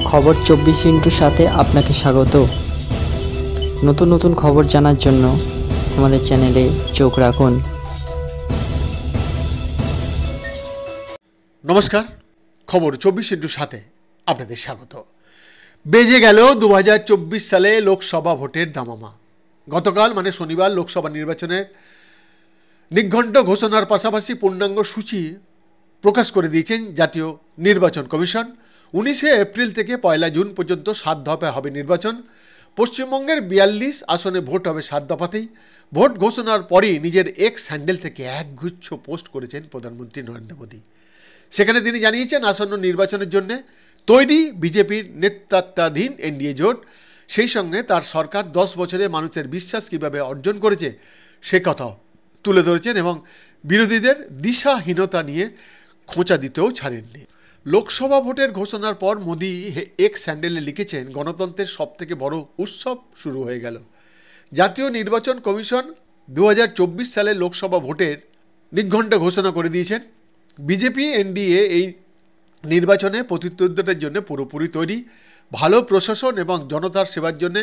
খবর 24 সাথে আপনাকে স্বাগত। নতুন নতুন খবর জানার জন্য আমাদের চ্যানেলে চোখ রাখুন। নমস্কার, খবর 24/7 আপনাদের স্বাগত। বেজে গেল 2024 সালে লোকসভা ভোটের দামামা। গতকাল মানে শনিবার লোকসভা নির্বাচনের নির্ঘণ্ট ঘোষণার পাশাপাশি পূর্ণাঙ্গ সূচি প্রকাশ করে দিয়েছেন জাতীয় নির্বাচন কমিশন। 19 এপ্রিল থেকে 1 জুন পর্যন্ত 7 দফায় হবে নির্বাচন। পশ্চিমবঙ্গের 42 আসনে ভোট হবে 7 দফাতেই। ভোট ঘোষণার পরই নিজের এক্স হ্যান্ডেল থেকে একগুচ্ছ পোস্ট করেছেন প্রধানমন্ত্রী নরেন্দ্র মোদী। সেখানে তিনি জানিয়েছেন আসন্ন নির্বাচনের জন্য তৈরি বিজেপির নেতৃত্বাধীন এনডিএ জোট। সেই সঙ্গে তার সরকার 10 বছরে মানুষের বিশ্বাস কীভাবে অর্জন করেছে সে কথাও তুলে ধরেছেন এবং বিরোধীদের দিশাহীনতা নিয়ে খোঁচা দিতেও ছাড়েননি। লোকসভা ভোটের ঘোষণার পর মোদী এক্স হ্যান্ডেলে লিখেছেন, গণতন্ত্রের সবথেকে বড় উৎসব শুরু হয়ে গেল। জাতীয় নির্বাচন কমিশন 2024 সালে লোকসভা ভোটের নির্ঘণ্ট ঘোষণা করে দিয়েছেন। বিজেপি এনডিএ এই নির্বাচনে প্রতিদ্বন্দ্বিতার জন্য পুরোপুরি তৈরি। ভালো প্রশাসন এবং জনতার সেবার জন্য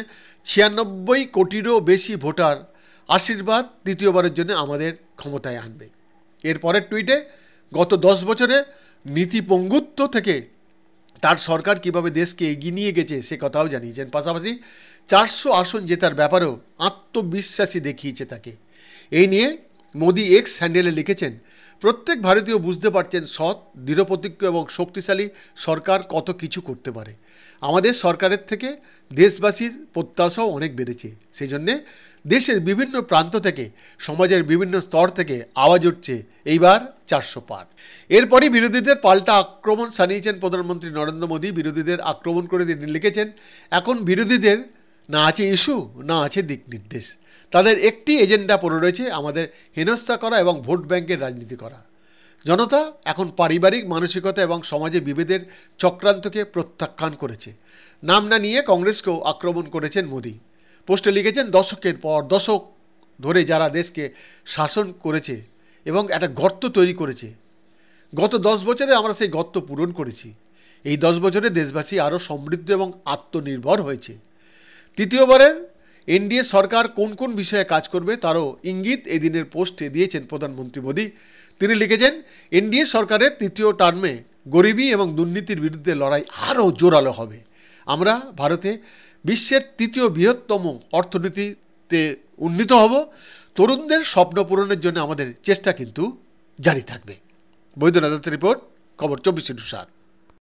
96 কোটিরও বেশি ভোটার আশীর্বাদ তৃতীয়বারের জন্য আমাদের ক্ষমতায় আনবে। এরপরের টুইটে গত 10 বছরে নীতিপঙ্গুত্ব থেকে তার সরকার কিভাবে দেশকে এগিয়ে নিয়ে গেছে সে কথাও জানিয়েছেন। পাশাপাশি 400 আসন জেতার ব্যাপারেও আত্মবিশ্বাসী দেখিয়েছে তাকে। এই নিয়ে মোদী এক্স হ্যান্ডেলে লিখেছেন, প্রত্যেক ভারতীয় বুঝতে পারছেন সৎ, দৃঢ়প্রতিজ্ঞ এবং শক্তিশালী সরকার কত কিছু করতে পারে। আমাদের সরকারের থেকে দেশবাসীর প্রত্যাশাও অনেক বেড়েছে। সেই জন্যে দেশের বিভিন্ন প্রান্ত থেকে, সমাজের বিভিন্ন স্তর থেকে আওয়াজ উঠছে এইবার 400 পার। এরপরই বিরোধীদের পাল্টা আক্রমণ শানিয়েছেন প্রধানমন্ত্রী নরেন্দ্র মোদী। বিরোধীদের আক্রমণ করে তিনি লিখেছেন, এখন বিরোধীদের না আছে ইস্যু, না আছে দিক নির্দেশ। তাদের একটি এজেন্ডা পড়ে রয়েছে, আমাদের হেনস্থা করা এবং ভোট ব্যাংকের রাজনীতি করা। জনতা এখন পারিবারিক মানসিকতা এবং সমাজে বিভেদের চক্রান্তকে প্রত্যাখ্যান করেছে। নাম না নিয়ে কংগ্রেসকেও আক্রমণ করেছেন মোদী। পোস্টে লিখেছেন, দশকের পর দশক ধরে যারা দেশকে শাসন করেছে এবং একটা গর্ত তৈরি করেছে, গত 10 বছরে আমরা সেই গর্ত পূরণ করেছি। এই 10 বছরে দেশবাসী আরও সমৃদ্ধ এবং আত্মনির্ভর হয়েছে। তৃতীয়বারের এনডিএ সরকার কোন কোন বিষয়ে কাজ করবে তারও ইঙ্গিত এদিনের পোস্টে দিয়েছেন প্রধানমন্ত্রী মোদী। তিনি লিখেছেন, এনডিএ সরকারের তৃতীয় টার্মে গরিবী এবং দুর্নীতির বিরুদ্ধে লড়াই আরও জোরালো হবে। আমরা ভারতে বিশ্বের 3য় বৃহত্তম অর্থনীতিতে উন্নীত হব। তরুণদের স্বপ্ন পূরণের জন্য আমাদের চেষ্টা কিন্তু জারি থাকবে। বৈদ্যনাথ রিপোর্ট, খবর 24/7।